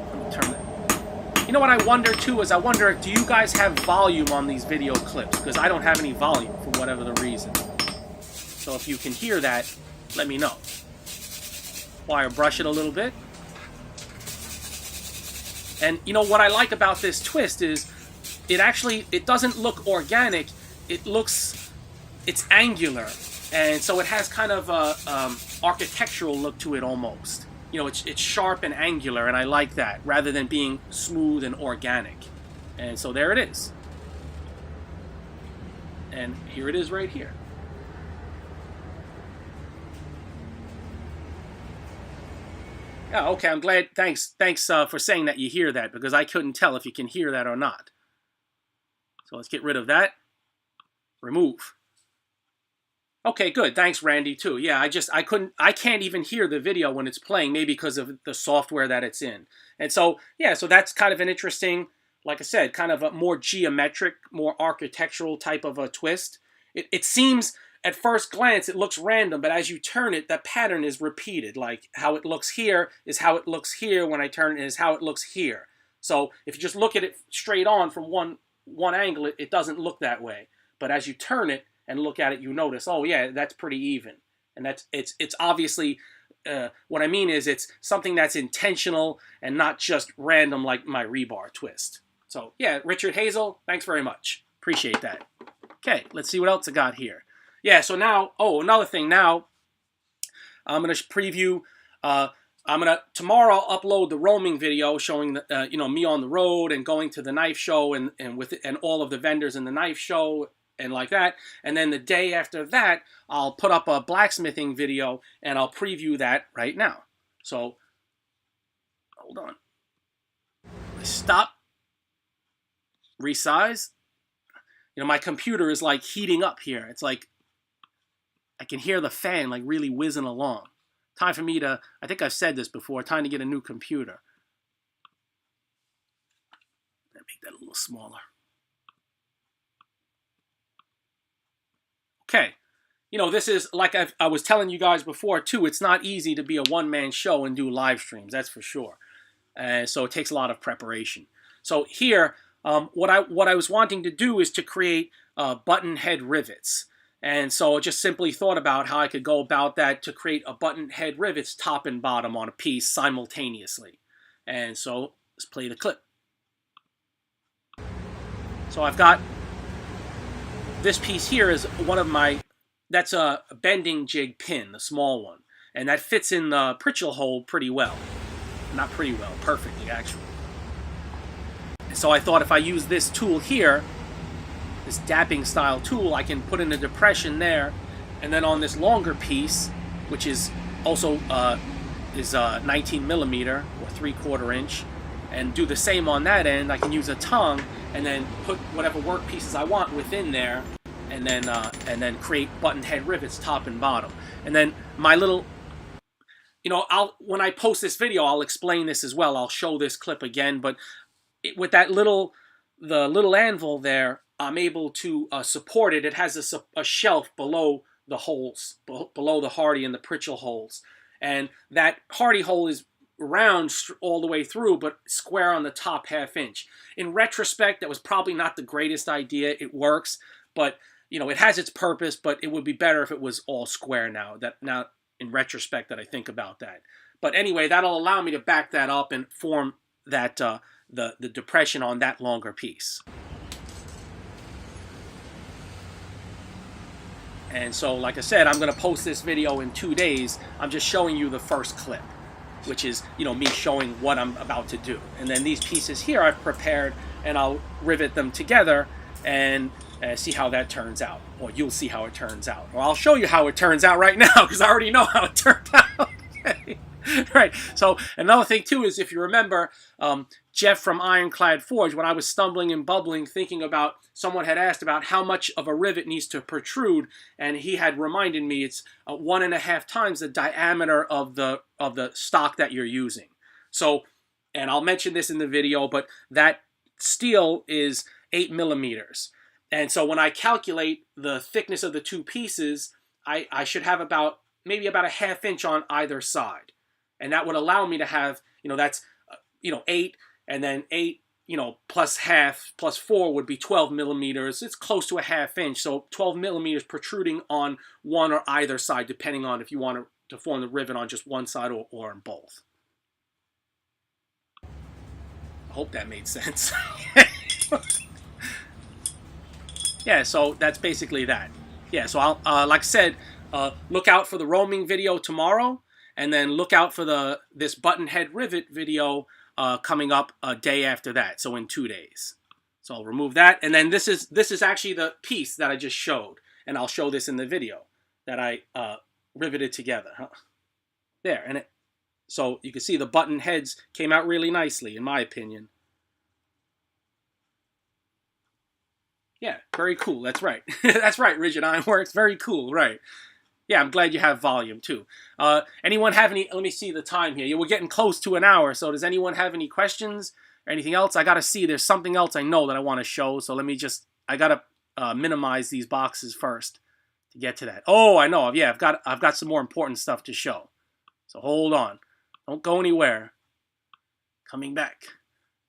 Let me turn it. You know what I wonder too is I wonder, do you guys have volume on these video clips? Because I don't have any volume for whatever the reason. So if you can hear that, let me know. Wire brush it a little bit. And you know what I like about this twist is it doesn't look organic. It's angular, and so it has kind of a architectural look to it almost. You know, it's sharp and angular, and I like that rather than being smooth and organic. And so there it is. And here it is right here. Yeah, okay, I'm glad. Thanks for saying that you hear that, because I couldn't tell if you can hear that or not. So let's get rid of that. Remove. Okay, good. Thanks, Randy, too. Yeah, I can't even hear the video when it's playing, maybe because of the software that it's in. And so, yeah, so that's kind of an interesting, like I said, kind of a more geometric, more architectural type of a twist. It seems, at first glance, it looks random, but as you turn it, the pattern is repeated. Like how it looks here is how it looks here. When I turn it is how it looks here. So if you just look at it straight on from one angle, it doesn't look that way. But as you turn it and look at it, you notice, oh yeah, that's pretty even. And it's obviously, what I mean is it's something that's intentional and not just random like my rebar twist. So yeah, Richard Hazel, thanks very much. Appreciate that. Okay, let's see what else I got here. Yeah, so now, oh, another thing. Now, I'm going to preview, tomorrow I'll upload the roaming video showing, you know, me on the road and going to the knife show and all of the vendors in the knife show and like that. And then the day after that, I'll put up a blacksmithing video and I'll preview that right now. So, hold on. Stop. Resize. You know, my computer is like heating up here. It's like I can hear the fan like really whizzing along. Time for me to, I think I've said this before, time to get a new computer. Make that a little smaller. Okay. You know, this is, like I was telling you guys before too, it's not easy to be a one-man show and do live streams, that's for sure. So it takes a lot of preparation. So here, what I was wanting to do is to create button head rivets. And so I just simply thought about how I could go about that to create a button head rivets top and bottom on a piece simultaneously. And so let's play the clip. So I've got this piece here is one of my, that's a bending jig pin, the small one. And that fits in the pritchel hole pretty well. Not pretty well, perfectly actually. So I thought if I use this tool here, this dapping style tool, I can put in a depression there, and then on this longer piece, which is also 19 millimeter or 3/4 inch, and do the same on that end. I can use a tongue and then put whatever work pieces I want within there, and then create button head rivets top and bottom. And then my little, you know, when I post this video, I'll explain this as well. I'll show this clip again, but with that the little anvil there, I'm able to support it. It has a shelf below the holes, below the hardy and the pritchel holes. And that hardy hole is round all the way through, but square on the top ½ inch. In retrospect, that was probably not the greatest idea. It works, but you know, it has its purpose, but it would be better if it was all square now. Now, in retrospect, that I think about that. But anyway, that'll allow me to back that up and form that the depression on that longer piece. And so, like I said, I'm going to post this video in 2 days. I'm just showing you the first clip, which is, you know, me showing what I'm about to do. And then these pieces here I've prepared, and I'll rivet them together and see how that turns out. Or you'll see how it turns out. Or I'll show you how it turns out right now, because I already know how it turned out. Right. So another thing too is, if you remember, Jeff from Ironclad Forge, when I was stumbling and bubbling thinking about, someone had asked about how much of a rivet needs to protrude, and he had reminded me it's 1.5 times the diameter of the stock that you're using. So, and I'll mention this in the video, but that steel is 8 millimeters. And so when I calculate the thickness of the two pieces, I should have maybe about ½ inch on either side. And that would allow me to have, you know, that's, 8, and then 8, plus half, plus 4 would be 12 millimeters. It's close to ½ inch. So 12 millimeters protruding on one or either side, depending on if you want to form the rivet on just one side or on both. I hope that made sense. Yeah, so that's basically that. Yeah, so I'll, like I said, look out for the roaming video tomorrow, and then look out for this button head rivet video coming up a day after that, so in 2 days. So I'll remove that, and then this is actually the piece that I just showed, and I'll show this in the video that I riveted together. There, and so you can see the button heads came out really nicely, in my opinion. Yeah, very cool. That's right. That's right, Rigid Ironworks. Very cool, right. Yeah, I'm glad you have volume, too. Anyone have any... Let me see the time here. We're getting close to an hour, so does anyone have any questions or anything else? I got to see. There's something else I know that I want to show, so let me just... I got to minimize these boxes first to get to that. Oh, I know. Yeah, I've got some more important stuff to show. So hold on. Don't go anywhere. Coming back.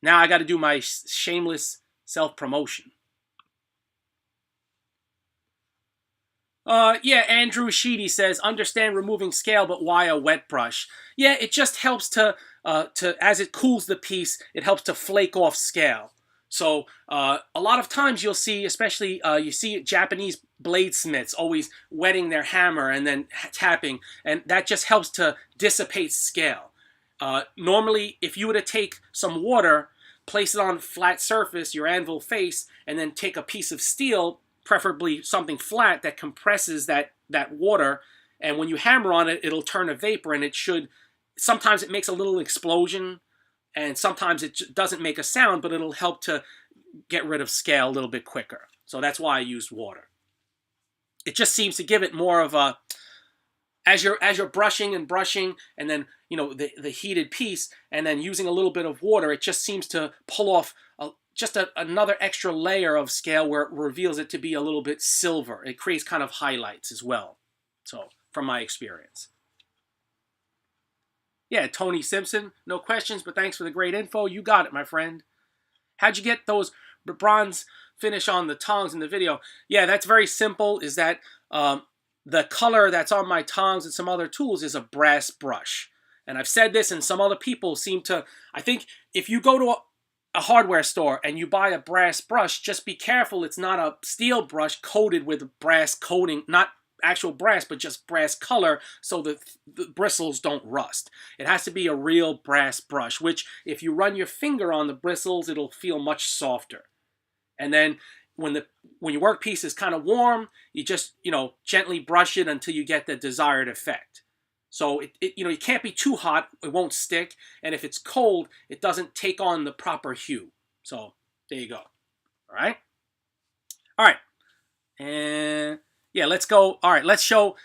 Now I got to do my shameless self-promotion. Yeah, Andrew Sheedy says, understand removing scale, but why a wet brush? Yeah, it just helps to as it cools the piece, it helps to flake off scale. So a lot of times you'll see, especially you see Japanese bladesmiths always wetting their hammer and then tapping, and that just helps to dissipate scale. Normally, if you were to take some water, place it on a flat surface, your anvil face, and then take a piece of steel, preferably something flat that compresses that water, and when you hammer on it, it'll turn to vapor, and it should, sometimes it makes a little explosion, and sometimes it doesn't make a sound, but it'll help to get rid of scale a little bit quicker. So that's why I used water. It just seems to give it more of a, as you're brushing and brushing, and then, you know, the heated piece, and then using a little bit of water, it just seems to pull off another extra layer of scale where it reveals it to be a little bit silver. It creates kind of highlights as well. So, from my experience. Yeah, Tony Simpson, no questions, but thanks for the great info. You got it, my friend. How'd you get those bronze finish on the tongs in the video? Yeah, that's very simple, is that the color that's on my tongs and some other tools is a brass brush. And I've said this, and some other people seem to, I think if you go to a hardware store and you buy a brass brush, just be careful it's not a steel brush coated with brass coating, not actual brass, but just brass color, so that the bristles don't rust. It has to be a real brass brush, which if you run your finger on the bristles, it'll feel much softer. And then when your workpiece is kind of warm, you just, you know, gently brush it until you get the desired effect. So you know, it can't be too hot, it won't stick, and if it's cold, it doesn't take on the proper hue. So there you go. All right. And yeah, let's go. All right, let's show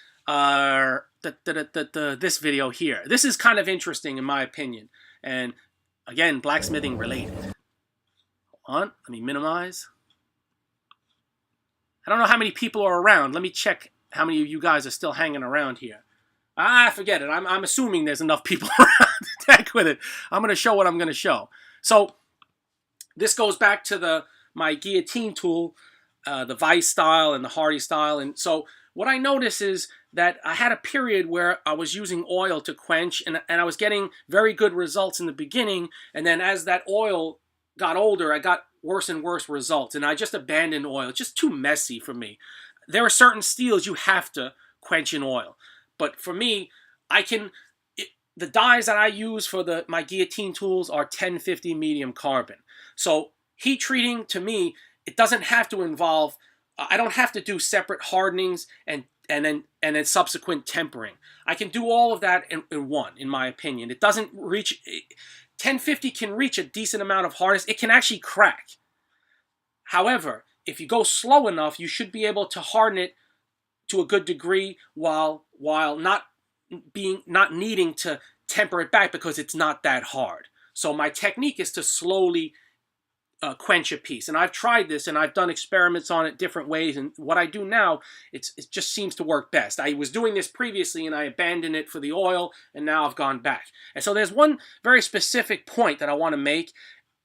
this video here. This is kind of interesting in my opinion, and again, blacksmithing related. Hold on, let me minimize. I don't know how many people are around. Let me check how many of you guys are still hanging around here. Forget it. I'm assuming there's enough people around to heck with it. I'm going to show what I'm going to show. So this goes back to my guillotine tool, the Vice style and the Hardy style. And so what I noticed is that I had a period where I was using oil to quench, and I was getting very good results in the beginning. And then as that oil got older, I got worse and worse results. And I just abandoned oil. It's just too messy for me. There are certain steels you have to quench in oil. But for me, the dyes that I use for my guillotine tools are 1050 medium carbon. So heat treating, to me, it doesn't have to involve, I don't have to do separate hardenings and then subsequent tempering. I can do all of that in one, in my opinion. It doesn't reach, 1050 can reach a decent amount of hardness. It can actually crack. However, if you go slow enough, you should be able to harden it to a good degree while not needing to temper it back, because it's not that hard. So my technique is to slowly quench a piece, and I've tried this and I've done experiments on it different ways, and what I do now, it just seems to work best. I was doing this previously and I abandoned it for the oil, and now I've gone back. And so there's one very specific point that I want to make,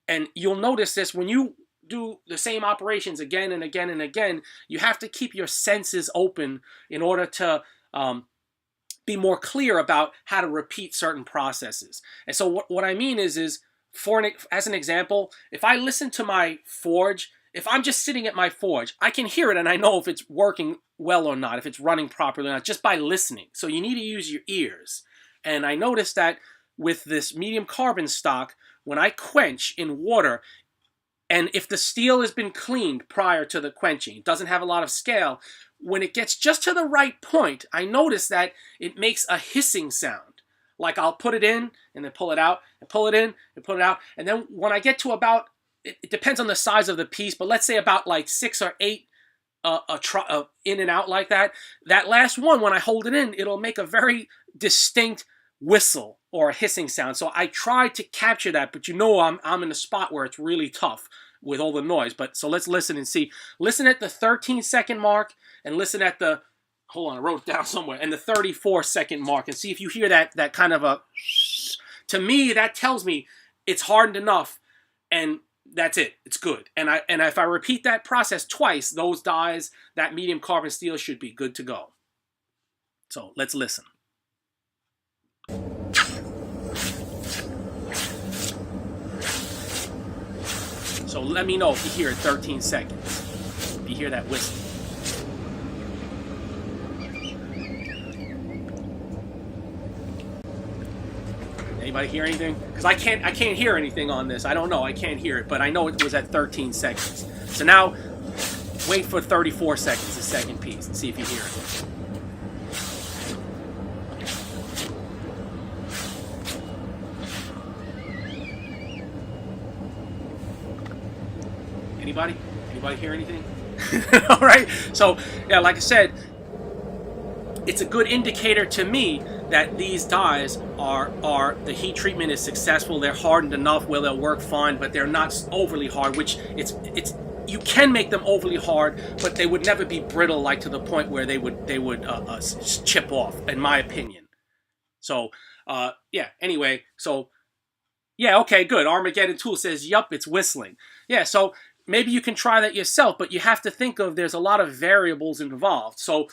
and you'll notice this when you do the same operations again and again and again. You have to keep your senses open in order to be more clear about how to repeat certain processes. And so what I mean is as an example, if I listen to my forge, if I'm just sitting at my forge, I can hear it and I know if it's working well or not, if it's running properly or not, just by listening. So you need to use your ears. And I noticed that with this medium carbon stock, when I quench in water, and if the steel has been cleaned prior to the quenching, it doesn't have a lot of scale, when it gets just to the right point, I notice that it makes a hissing sound. Like I'll put it in and then pull it out, and pull it in and pull it out. And then when I get to about, it depends on the size of the piece, but let's say about like 6 or 8 in and out like that. That last one, when I hold it in, it'll make a very distinct whistle or a hissing sound. So I tried to capture that, but you know I'm in a spot where it's really tough with all the noise. But so let's listen and see. Listen at the 13-second mark and listen at the, hold on, I wrote it down somewhere, and the 34-second mark, and see if you hear that kind of a, to me, that tells me it's hardened enough, and that's it. It's good. And if I repeat that process twice, those dies, that medium carbon steel should be good to go. So let's listen. So let me know if you hear it 13 seconds. If you hear that whistle. Anybody hear anything? Because I can't hear anything on this. I don't know. I can't hear it, but I know it was at 13 seconds. So now, wait for 34 seconds, the second piece, and see if you hear it. Anybody? Anybody hear anything? All right. So, yeah, like I said, it's a good indicator to me that these dies are the heat treatment is successful. They're hardened enough where they'll work fine, but they're not overly hard, which it's you can make them overly hard, but they would never be brittle, like to the point where they would chip off, in my opinion. So yeah, anyway, so yeah, okay, good. Armageddon Tool says, yup, it's whistling. Yeah, so maybe you can try that yourself, but you have to think of there's a lot of variables involved. So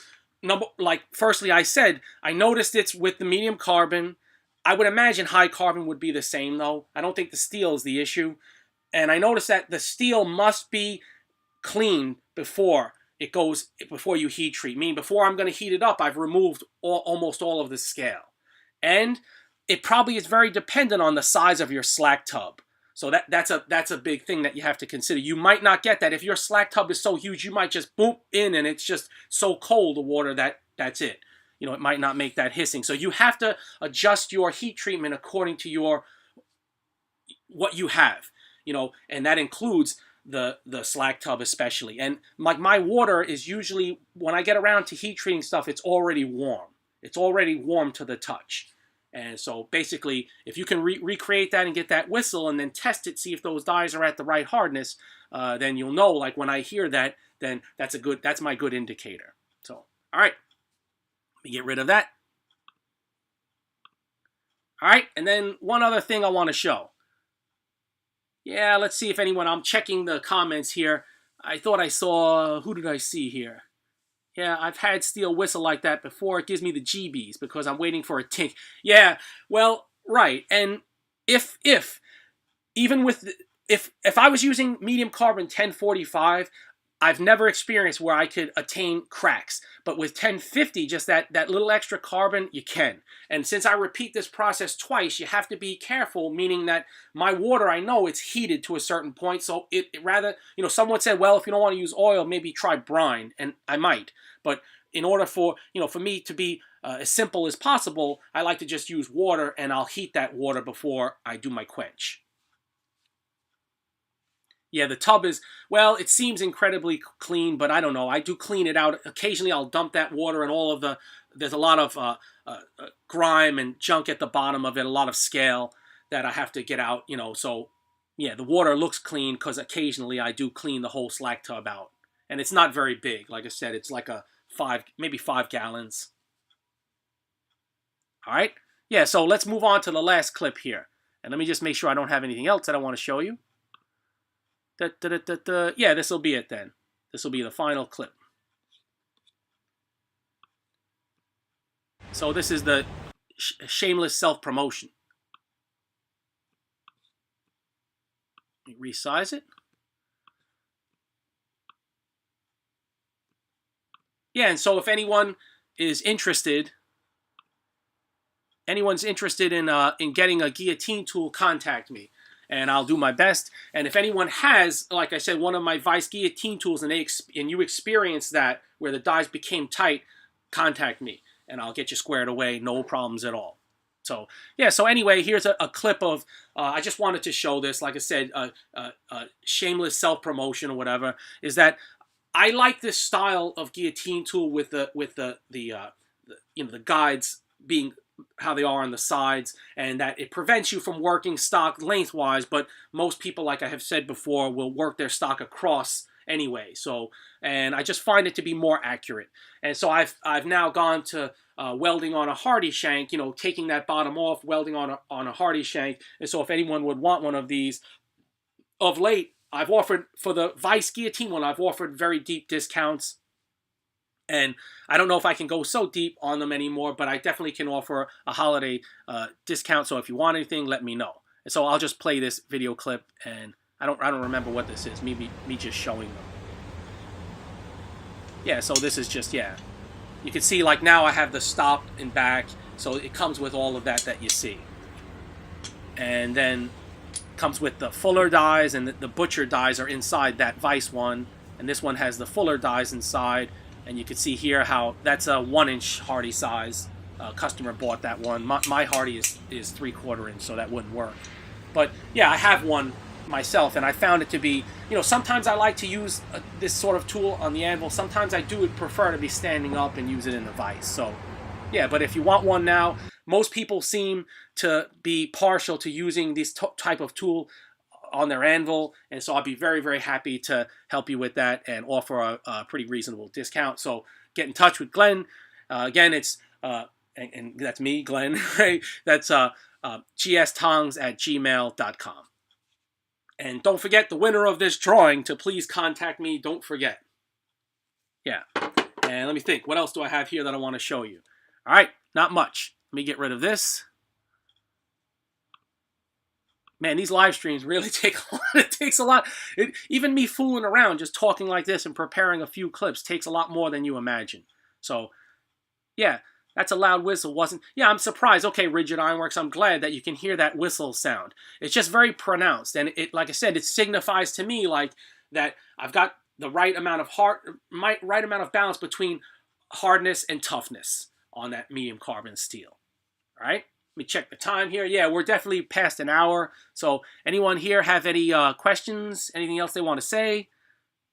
firstly, I said I noticed it's with the medium carbon. I would imagine high carbon would be the same, though. I don't think the steel is the issue. And I noticed that the steel must be cleaned before you heat treat. Meaning before I'm going to heat it up, I've removed almost all of the scale. And it probably is very dependent on the size of your slack tub. So that's a big thing that you have to consider. You might not get that. If your slack tub is so huge, you might just boom in and it's just so cold, the water, that's it. You know, it might not make that hissing. So you have to adjust your heat treatment according to what you have. You know, and that includes the slack tub especially. And like my water is usually, when I get around to heat treating stuff, it's already warm. It's already warm to the touch. And so basically, if you can recreate that and get that whistle and then test it, see if those dies are at the right hardness, then you'll know, like when I hear that, then that's my good indicator. So, all right, let me get rid of that. All right, and then one other thing I want to show. Yeah, let's see if I'm checking the comments here. I thought I saw, who did I see here? Yeah, I've had steel whistle like that before. It gives me the GBs because I'm waiting for a tink. Yeah, well, right. And if I was using medium carbon 1045, I've never experienced where I could attain cracks. But with 1050, just that little extra carbon, you can. And since I repeat this process twice, you have to be careful, meaning that my water, I know it's heated to a certain point. So it rather, you know, someone said, well, if you don't want to use oil, maybe try brine. And I might. But in order for me to be as simple as possible, I like to just use water, and I'll heat that water before I do my quench. Yeah, the tub is, well, it seems incredibly clean, but I don't know. I do clean it out. Occasionally, I'll dump that water and there's a lot of grime and junk at the bottom of it, a lot of scale that I have to get out, you know. So, yeah, the water looks clean because occasionally I do clean the whole slack tub out. And it's not very big. Like I said, it's like maybe 5 gallons. All right. Yeah, so let's move on to the last clip here. And let me just make sure I don't have anything else that I want to show you. Yeah, this will be it then. This will be the final clip. So this is the shameless self-promotion. Let me resize it. Yeah, and so if anyone's interested in getting a guillotine tool, contact me. And I'll do my best. And if anyone has, like I said, one of my Vice guillotine tools, and you experience that where the dies became tight, contact me, and I'll get you squared away. No problems at all. So yeah. So anyway, here's a clip of. I just wanted to show this. Like I said, shameless self-promotion or whatever. Is that I like this style of guillotine tool with the guides being how they are on the sides, and that it prevents you from working stock lengthwise, but most people, like I have said before, will work their stock across anyway. So, and I just find it to be more accurate. And so I've now gone to welding on a hardy shank, you know, taking that bottom off, welding on a hardy shank. And so if anyone would want one of these, of late, I've offered, for the Vice guillotine one, I've offered very deep discounts. And I don't know if I can go so deep on them anymore, but I definitely can offer a holiday discount. So if you want anything, let me know. And so I'll just play this video clip and I don't remember what this is. Me just showing them. Yeah, so this is just, yeah. You can see, like, now I have the stop and back, so it comes with all of that you see. And then comes with the fuller dies, and the butcher dies are inside that vise one, and this one has the fuller dies inside. And you can see here how that's a 1-inch Hardy size. Customer bought that one. My Hardy is 3/4 inch, so that wouldn't work. But yeah, I have one myself, and I found it to be, you know, sometimes I like to use this sort of tool on the anvil. Sometimes I do prefer to be standing up and use it in the vise. So yeah, but if you want one now, most people seem to be partial to using this type of tool on their anvil, and so I'll be very, very happy to help you with that and offer a pretty reasonable discount. So get in touch with Glen. Again, it's and that's me, Glen. Right? That's gstongs@gmail.com. And don't forget the winner of this drawing to please contact me. Don't forget. Yeah. And let me think. What else do I have here that I want to show you? All right. Not much. Let me get rid of this. Man, these live streams really take a lot. It takes a lot. Even me fooling around, just talking like this and preparing a few clips takes a lot more than you imagine. So, yeah, that's a loud whistle, wasn't? Yeah, I'm surprised. Okay, Rigid Ironworks, I'm glad that you can hear that whistle sound. It's just very pronounced, and it, like I said, it signifies to me like that I've got the right amount of right amount of balance between hardness and toughness on that medium carbon steel. All right. Let me check the time here. Yeah, we're definitely past an hour. So anyone here have any questions? Anything else they want to say?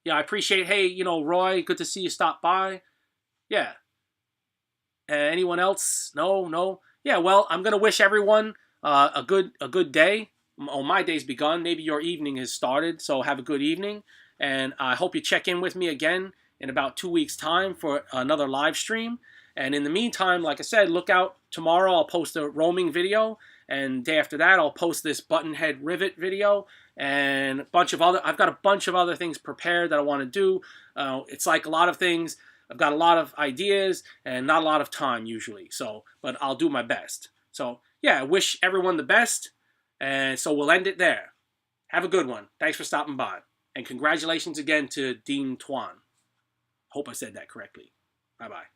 Yeah, I appreciate, hey, you know, Roy, good to see you stop by. Yeah. Anyone else? No. Yeah, well, I'm going to wish everyone a good day. Oh, my day's begun. Maybe your evening has started, so have a good evening. And I hope you check in with me again in about 2 weeks' time for another live stream. And in the meantime, like I said, look out. Tomorrow I'll post a roaming video, and day after that I'll post this button head rivet video and I've got a bunch of other things prepared that I want to do. It's like a lot of things. I've got a lot of ideas and not a lot of time usually. So, but I'll do my best. So yeah, I wish everyone the best. And so we'll end it there. Have a good one. Thanks for stopping by. And congratulations again to Dean Twan. Hope I said that correctly. Bye-bye.